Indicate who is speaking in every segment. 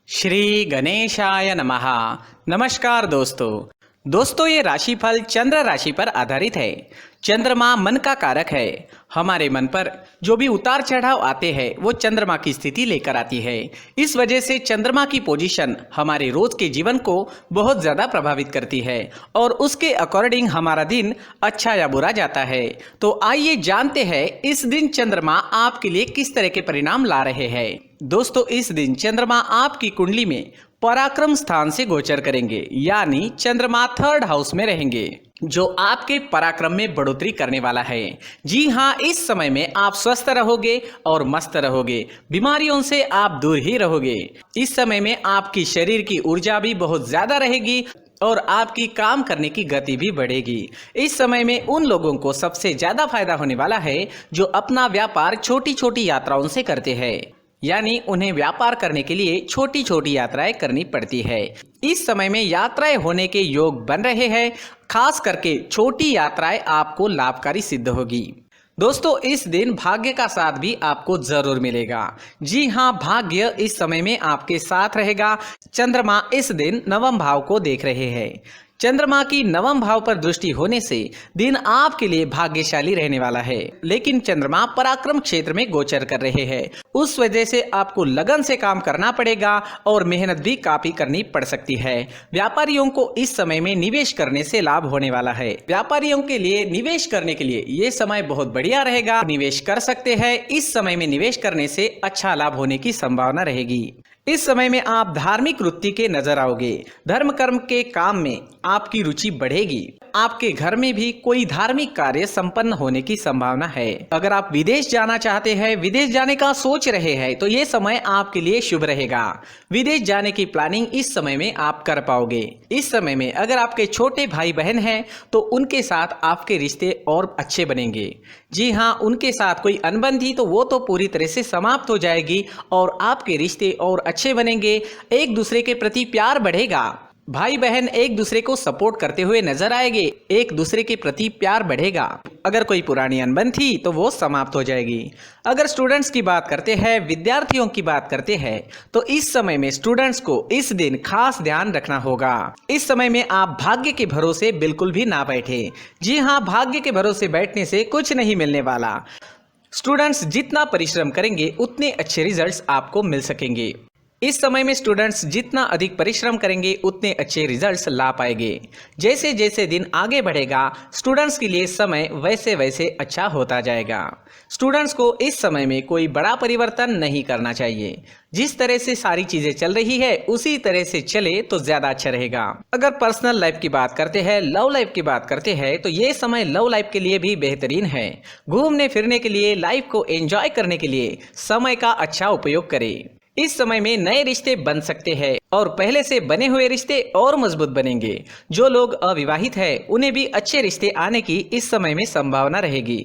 Speaker 1: श्री गणेशाय नमः। नमस्कार दोस्तों ये राशिफल चंद्र राशि पर आधारित है। चंद्रमा मन का कारक है। हमारे मन पर जो भी उतार चढ़ाव आते हैं वो चंद्रमा की स्थिति लेकर आती है। इस वजह से चंद्रमा की पोजीशन हमारे रोज के जीवन को बहुत ज़्यादा प्रभावित करती है और उसके अकॉर्डिंग हमारा दिन अच्छा या बुरा जाता है। तो आइए जानते हैं इस दिन चंद्रमा आपके लिए किस तरह के परिणाम ला रहे हैं। दोस्तों इस दिन चंद्रमा आपकी कुंडली में पराक्रम स्थान से गोचर करेंगे, यानी चंद्रमा 3rd हाउस में रहेंगे, जो आपके पराक्रम में बढ़ोतरी करने वाला है। जी हाँ, इस समय में आप स्वस्थ रहोगे और मस्त रहोगे, बीमारियों से आप दूर ही रहोगे। इस समय में आपकी शरीर की ऊर्जा भी बहुत ज्यादा रहेगी और आपकी काम करने की गति भी बढ़ेगी। इस समय में उन लोगों को सबसे ज्यादा फायदा होने वाला है जो अपना व्यापार छोटी छोटी यात्राओं से करते हैं, यानी उन्हें व्यापार करने के लिए छोटी छोटी यात्राएं करनी पड़ती है। इस समय में यात्राएं होने के योग बन रहे हैं। खास करके छोटी यात्राएं आपको लाभकारी सिद्ध होगी। दोस्तों इस दिन भाग्य का साथ भी आपको जरूर मिलेगा। जी हाँ, भाग्य इस समय में आपके साथ रहेगा। चंद्रमा इस दिन 9वें भाव को देख रहे हैं। चंद्रमा की 9वें भाव पर दृष्टि होने से दिन आपके लिए भाग्यशाली रहने वाला है, लेकिन चंद्रमा पराक्रम क्षेत्र में गोचर कर रहे हैं। उस वजह से आपको लगन से काम करना पड़ेगा और मेहनत भी काफी करनी पड़ सकती है। व्यापारियों को इस समय में निवेश करने से लाभ होने वाला है। व्यापारियों के लिए निवेश करने के लिए ये समय बहुत बढ़िया रहेगा, निवेश कर सकते हैं। इस समय में निवेश करने से अच्छा लाभ होने की संभावना रहेगी। इस समय में आप धार्मिक वृत्ति के नजर आओगे। धर्म कर्म के काम में आपकी रुचि बढ़ेगी। आपके घर में भी कोई धार्मिक कार्य संपन्न होने की संभावना है। अगर आप विदेश जाना चाहते हैं, विदेश जाने का सोच रहे हैं, तो ये समय आपके लिए शुभ रहेगा। विदेश जाने की प्लानिंग इस समय में आप कर पाओगे। इस समय में अगर आपके छोटे भाई बहन हैं तो उनके साथ आपके रिश्ते और अच्छे बनेंगे। जी हाँ, उनके साथ कोई अनबन थी तो वो तो पूरी तरह से समाप्त हो जाएगी और आपके रिश्ते और अच्छे बनेंगे। एक दूसरे के प्रति प्यार बढ़ेगा। भाई बहन एक दूसरे को सपोर्ट करते हुए नजर आएंगे। एक दूसरे के प्रति प्यार बढ़ेगा। अगर कोई पुरानी अनबन थी तो वो समाप्त हो जाएगी। अगर स्टूडेंट्स की बात करते हैं, विद्यार्थियों की बात करते हैं, तो इस समय में स्टूडेंट्स को इस दिन खास ध्यान रखना होगा। इस समय में आप भाग्य के भरोसे बिल्कुल भी ना बैठे। जी हाँ, भाग्य के भरोसे बैठने से कुछ नहीं मिलने वाला। स्टूडेंट्स जितना परिश्रम करेंगे उतने अच्छे रिजल्ट्स आपको मिल सकेंगे। इस समय में स्टूडेंट्स जितना अधिक परिश्रम करेंगे उतने अच्छे रिजल्ट्स ला पाएंगे। जैसे जैसे दिन आगे बढ़ेगा स्टूडेंट्स के लिए समय वैसे वैसे अच्छा होता जाएगा। स्टूडेंट्स को इस समय में कोई बड़ा परिवर्तन नहीं करना चाहिए। जिस तरह से सारी चीजें चल रही है उसी तरह से चले तो ज्यादा अच्छा रहेगा। अगर पर्सनल लाइफ की बात करते हैं, लव लाइफ की बात करते हैं, तो ये समय लव लाइफ के लिए भी बेहतरीन है। घूमने फिरने के लिए, लाइफ को एंजॉय करने के लिए समय का अच्छा उपयोग करें। इस समय में नए रिश्ते बन सकते हैं और पहले से बने हुए रिश्ते और मजबूत बनेंगे। जो लोग अविवाहित हैं उन्हें भी अच्छे रिश्ते आने की इस समय में संभावना रहेगी।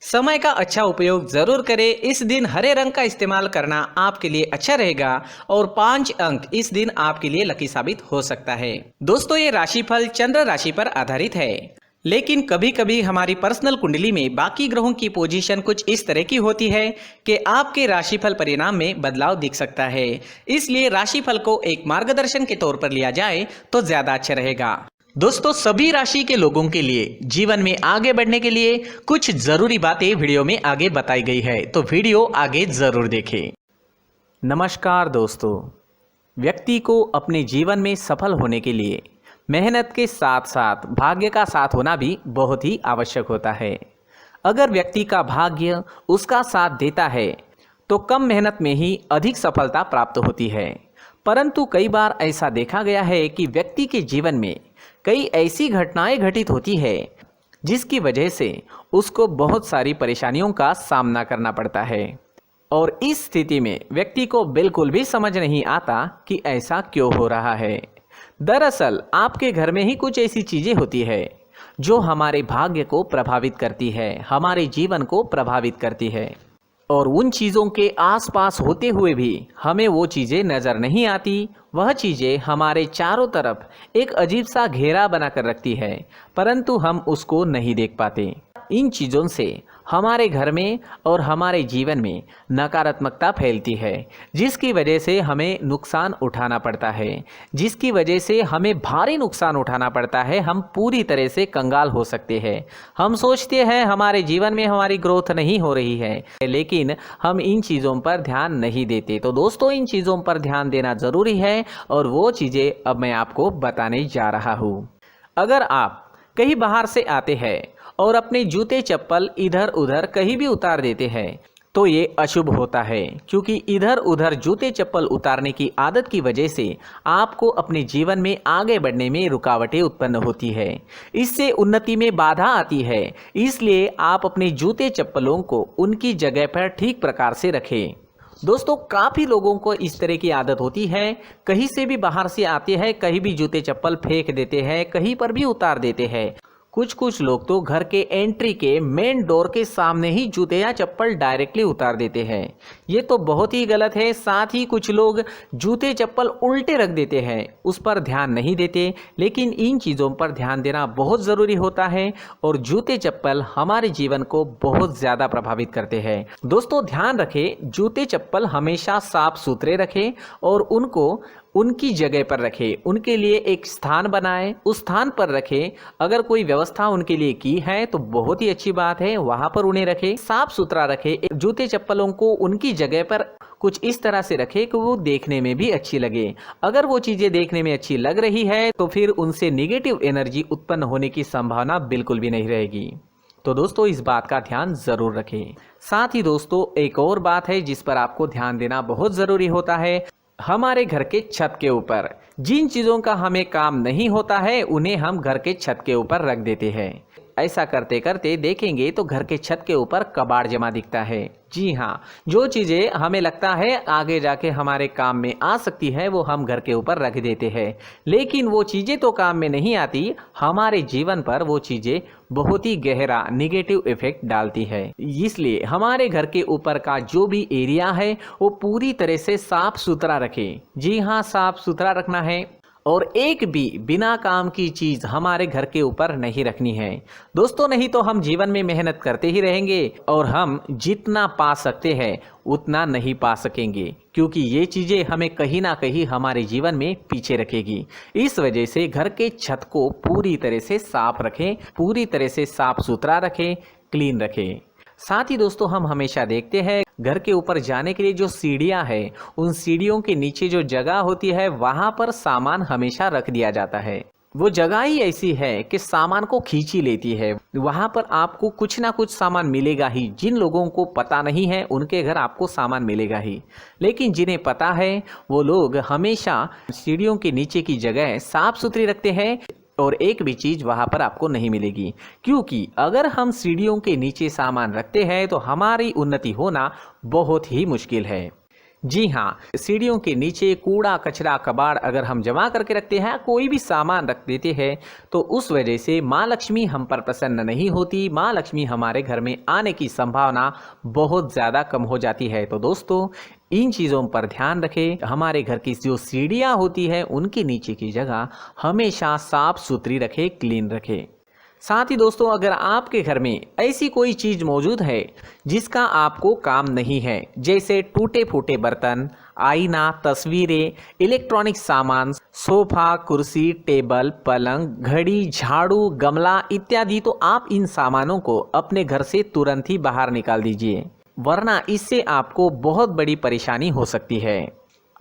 Speaker 1: समय का अच्छा उपयोग जरूर करें। इस दिन हरे रंग का इस्तेमाल करना आपके लिए अच्छा रहेगा और 5 अंक इस दिन आपके लिए लकी साबित हो सकता है। दोस्तों ये राशिफल चंद्र राशि पर आधारित है, लेकिन कभी कभी हमारी पर्सनल कुंडली में बाकी ग्रहों की पोजीशन कुछ इस तरह की होती है कि आपके राशिफल परिणाम में बदलाव दिख सकता है। इसलिए राशिफल को एक मार्गदर्शन के तौर पर लिया जाए तो ज्यादा अच्छा रहेगा। दोस्तों सभी राशि के लोगों के लिए जीवन में आगे बढ़ने के लिए कुछ जरूरी बातें वीडियो में आगे बताई गई है, तो वीडियो आगे जरूर देखें। नमस्कार दोस्तों, व्यक्ति को अपने जीवन में सफल होने के लिए मेहनत के साथ साथ भाग्य का साथ होना भी बहुत ही आवश्यक होता है। अगर व्यक्ति का भाग्य उसका साथ देता है तो कम मेहनत में ही अधिक सफलता प्राप्त होती है। परंतु कई बार ऐसा देखा गया है कि व्यक्ति के जीवन में कई ऐसी घटनाएं घटित होती है जिसकी वजह से उसको बहुत सारी परेशानियों का सामना करना पड़ता है और इस स्थिति में व्यक्ति को बिल्कुल भी समझ नहीं आता कि ऐसा क्यों हो रहा है। दरअसल आपके घर में ही कुछ ऐसी चीजें होती है जो हमारे भाग्य को प्रभावित करती है, हमारे जीवन को प्रभावित करती है और उन चीज़ों के आसपास होते हुए भी हमें वो चीज़ें नज़र नहीं आती। वह चीज़ें हमारे चारों तरफ एक अजीब सा घेरा बनाकर रखती है, परंतु हम उसको नहीं देख पाते। इन चीज़ों से हमारे घर में और हमारे जीवन में नकारात्मकता फैलती है, जिसकी वजह से हमें नुकसान उठाना पड़ता है, जिसकी वजह से हमें भारी नुकसान उठाना पड़ता है। हम पूरी तरह से कंगाल हो सकते हैं। हम सोचते हैं हमारे जीवन में हमारी ग्रोथ नहीं हो रही है, लेकिन हम इन चीज़ों पर ध्यान नहीं देते। तो दोस्तों, इन चीज़ों पर ध्यान देना ज़रूरी है और वो चीज़ें अब मैं आपको बताने जा रहा हूँ। अगर आप कहीं बाहर से आते हैं और अपने जूते चप्पल इधर उधर कहीं भी उतार देते हैं तो ये अशुभ होता है, क्योंकि इधर उधर जूते चप्पल उतारने की आदत की वजह से आपको अपने जीवन में आगे बढ़ने में रुकावटें उत्पन्न होती है। इससे उन्नति में बाधा आती है। इसलिए आप अपने जूते चप्पलों को उनकी जगह पर ठीक प्रकार से रखें। दोस्तों, काफ़ी लोगों को इस तरह की आदत होती है, कहीं से भी बाहर से आते हैं, कहीं भी जूते चप्पल फेंक देते हैं, कहीं पर भी उतार देते हैं। कुछ लोग तो घर के एंट्री के मेन डोर के सामने ही जूते या चप्पल डायरेक्टली उतार देते हैं। ये तो बहुत ही गलत है। साथ ही कुछ लोग जूते चप्पल उल्टे रख देते हैं, उस पर ध्यान नहीं देते। लेकिन इन चीज़ों पर ध्यान देना बहुत ज़रूरी होता है और जूते चप्पल हमारे जीवन को बहुत ज़्यादा प्रभावित करते हैं। दोस्तों, ध्यान रखें, जूते चप्पल हमेशा साफ सुथरे रखें और उनको उनकी जगह पर रखें। उनके लिए एक स्थान बनाएं, उस स्थान पर रखें। अगर कोई व्यवस्था उनके लिए की है तो बहुत ही अच्छी बात है, वहां पर उन्हें रखें, साफ सुथरा रखें। जूते चप्पलों को उनकी जगह पर कुछ इस तरह से रखें कि वो देखने में भी अच्छी लगे। अगर वो चीज़ें देखने में अच्छी लग रही है तो फिर उनसे निगेटिव एनर्जी उत्पन्न होने की संभावना बिल्कुल भी नहीं रहेगी। तो दोस्तों, इस बात का ध्यान ज़रूर रखें। साथ ही दोस्तों, एक और बात है जिस पर आपको ध्यान देना बहुत ज़रूरी होता है। हमारे घर के छत के ऊपर जिन चीज़ों का हमें काम नहीं होता है उन्हें हम घर के छत के ऊपर रख देते हैं। ऐसा करते करते देखेंगे तो घर के छत के ऊपर कबाड़ जमा दिखता है। जी हाँ, जो चीज़ें हमें लगता है आगे जाके हमारे काम में आ सकती है वो हम घर के ऊपर रख देते हैं, लेकिन वो चीज़ें तो काम में नहीं आती। हमारे जीवन पर वो चीज़ें बहुत ही गहरा निगेटिव इफेक्ट डालती है। इसलिए हमारे घर के ऊपर का जो भी एरिया है वो पूरी तरह से साफ सुथरा रखें। जी हाँ, साफ सुथरा रखना है और एक भी बिना काम की चीज़ हमारे घर के ऊपर नहीं रखनी है। दोस्तों, नहीं तो हम जीवन में मेहनत करते ही रहेंगे और हम जितना पा सकते हैं उतना नहीं पा सकेंगे, क्योंकि ये चीज़ें हमें कहीं ना कहीं हमारे जीवन में पीछे रखेगी। इस वजह से घर के छत को पूरी तरह से साफ रखें, पूरी तरह से साफ सुथरा रखें, क्लीन रखें। साथ ही दोस्तों, हम हमेशा देखते हैं घर के ऊपर जाने के लिए जो सीढ़ियां हैं, उन सीढ़ियों के नीचे जो जगह होती है वहां पर सामान हमेशा रख दिया जाता है। वो जगह ही ऐसी है कि सामान को खींच ही लेती है। वहां पर आपको कुछ ना कुछ सामान मिलेगा ही। जिन लोगों को पता नहीं है उनके घर आपको सामान मिलेगा ही, लेकिन जिन्हें पता है वो लोग हमेशा सीढ़ियों के नीचे की जगह साफ सुथरी रखते हैं और एक भी चीज़ वहाँ पर आपको नहीं मिलेगी। क्योंकि अगर हम सीढ़ियों के नीचे सामान रखते हैं तो हमारी उन्नति होना बहुत ही मुश्किल है। जी हाँ, सीढ़ियों के नीचे कूड़ा कचरा कबाड़ अगर हम जमा करके रखते हैं, कोई भी सामान रख देते हैं, तो उस वजह से माँ लक्ष्मी हम पर प्रसन्न नहीं होती। माँ लक्ष्मी हमारे घर में आने की संभावना बहुत ज़्यादा कम हो जाती है। तो दोस्तों, इन चीज़ों पर ध्यान रखें। हमारे घर की जो सीढ़ियाँ होती है उनके नीचे की जगह हमेशा साफ सुथरी रखें, क्लीन रखें। साथ ही दोस्तों, अगर आपके घर में ऐसी कोई चीज़ मौजूद है जिसका आपको काम नहीं है, जैसे टूटे फूटे बर्तन, आईना, तस्वीरें, इलेक्ट्रॉनिक सामान, सोफा, कुर्सी, टेबल, पलंग, घड़ी, झाड़ू, गमला इत्यादि, तो आप इन सामानों को अपने घर से तुरंत ही बाहर निकाल दीजिए, वरना इससे आपको बहुत बड़ी परेशानी हो सकती है।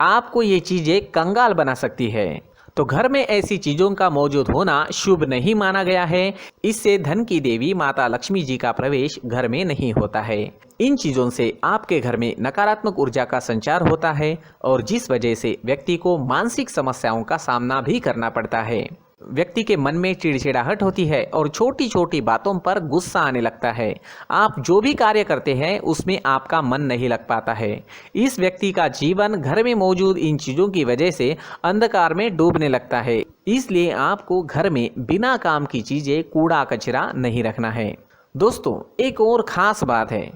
Speaker 1: आपको ये चीज़ें कंगाल बना सकती है। तो घर में ऐसी चीज़ों का मौजूद होना शुभ नहीं माना गया है। इससे धन की देवी माता लक्ष्मी जी का प्रवेश घर में नहीं होता है। इन चीज़ों से आपके घर में नकारात्मक ऊर्जा का संचार होता है और जिस वजह से व्यक्ति को मानसिक समस्याओं का सामना भी करना पड़ता है। व्यक्ति के मन में चिड़चिड़ाहट होती है और छोटी छोटी बातों पर गुस्सा आने लगता है। आप जो भी कार्य करते हैं उसमें आपका मन नहीं लग पाता है। इस व्यक्ति का जीवन घर में मौजूद इन चीज़ों की वजह से अंधकार में डूबने लगता है। इसलिए आपको घर में बिना काम की चीज़ें, कूड़ा कचरा नहीं रखना है। दोस्तों, एक और ख़ास बात है,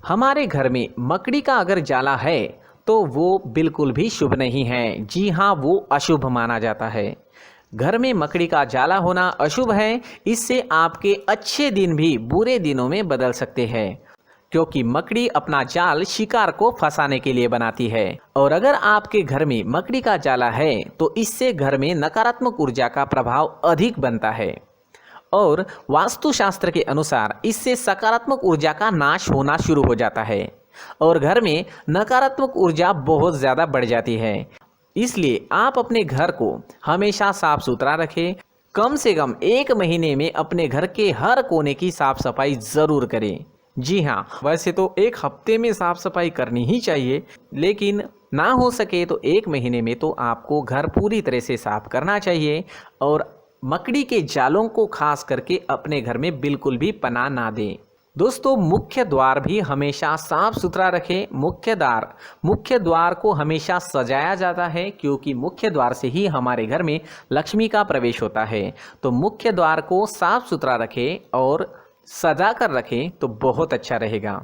Speaker 1: हमारे घर में मकड़ी का अगर जाला है तो वो बिल्कुल भी शुभ नहीं है। जी हाँ, वो अशुभ माना जाता है। घर में मकड़ी का जाला होना अशुभ है। इससे आपके अच्छे दिन भी बुरे दिनों में बदल सकते हैं, क्योंकि मकड़ी अपना जाल शिकार को फंसाने के लिए बनाती है। और अगर आपके घर में मकड़ी का जाला है तो इससे घर में नकारात्मक ऊर्जा का प्रभाव अधिक बनता है और वास्तुशास्त्र के अनुसार इससे सकारात्मक ऊर्जा का नाश होना शुरू हो जाता है और घर में नकारात्मक ऊर्जा बहुत ज़्यादा बढ़ जाती है। इसलिए आप अपने घर को हमेशा साफ सुथरा रखें। कम से कम 1 महीने में अपने घर के हर कोने की साफ सफाई ज़रूर करें। जी हाँ, वैसे तो 1 हफ्ते में साफ सफाई करनी ही चाहिए, लेकिन ना हो सके तो 1 महीने में तो आपको घर पूरी तरह से साफ करना चाहिए और मकड़ी के जालों को खास करके अपने घर में बिल्कुल भी पनाह ना दें। दोस्तों, मुख्य द्वार भी हमेशा साफ सुथरा रखें। मुख्य द्वार को हमेशा सजाया जाता है, क्योंकि मुख्य द्वार से ही हमारे घर में लक्ष्मी का प्रवेश होता है। तो मुख्य द्वार को साफ सुथरा रखें और सजा कर रखें तो बहुत अच्छा रहेगा।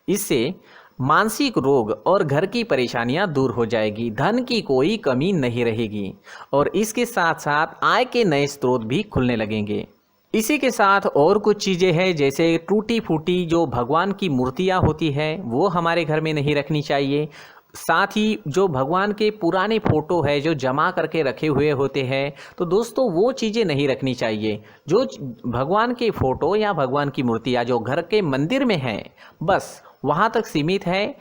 Speaker 1: इससे मानसिक रोग और घर की परेशानियां दूर हो जाएगी, धन की कोई कमी नहीं रहेगी और इसके साथ साथ आय के नए स्रोत भी खुलने लगेंगे। इसी के साथ और कुछ चीज़ें हैं, जैसे टूटी फूटी जो भगवान की मूर्तियां होती है वो हमारे घर में नहीं रखनी चाहिए। साथ ही जो भगवान के पुराने फोटो है जो जमा करके रखे हुए होते हैं, तो दोस्तों वो चीज़ें नहीं रखनी चाहिए। जो भगवान के फोटो या भगवान की मूर्तियाँ जो घर के मंदिर में हैं, बस वहाँ तक सीमित है।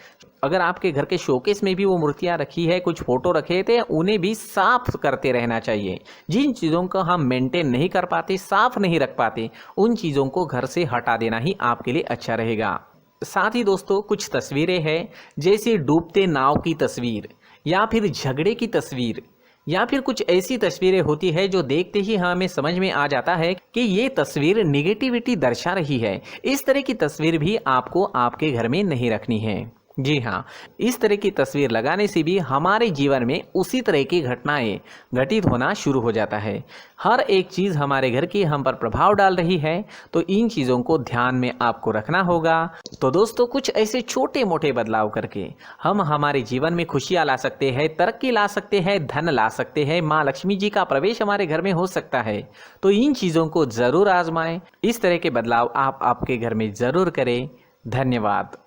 Speaker 1: अगर आपके घर के शोकेस में भी वो मूर्तियाँ रखी है, कुछ फोटो रखे थे, उन्हें भी साफ करते रहना चाहिए। जिन चीज़ों को हम मेंटेन नहीं कर पाते, साफ नहीं रख पाते, उन चीज़ों को घर से हटा देना ही आपके लिए अच्छा रहेगा। साथ ही दोस्तों, कुछ तस्वीरें हैं, जैसे डूबते नाव की तस्वीर या फिर झगड़े की तस्वीर या फिर कुछ ऐसी तस्वीरें होती है जो देखते ही हमें समझ में आ जाता है कि ये तस्वीर निगेटिविटी दर्शा रही है। इस तरह की तस्वीर भी आपको आपके घर में नहीं रखनी है। जी हाँ, इस तरह की तस्वीर लगाने से भी हमारे जीवन में उसी तरह की घटनाएं घटित होना शुरू हो जाता है। हर एक चीज़ हमारे घर की हम पर प्रभाव डाल रही है, तो इन चीज़ों को ध्यान में आपको रखना होगा। तो दोस्तों, कुछ ऐसे छोटे मोटे बदलाव करके हम हमारे जीवन में खुशियाँ ला सकते हैं, तरक्की ला सकते हैं, धन ला सकते हैं, माँ लक्ष्मी जी का प्रवेश हमारे घर में हो सकता है। तो इन चीज़ों को ज़रूर आजमाएं। इस तरह के बदलाव आप आपके घर में ज़रूर करें। धन्यवाद।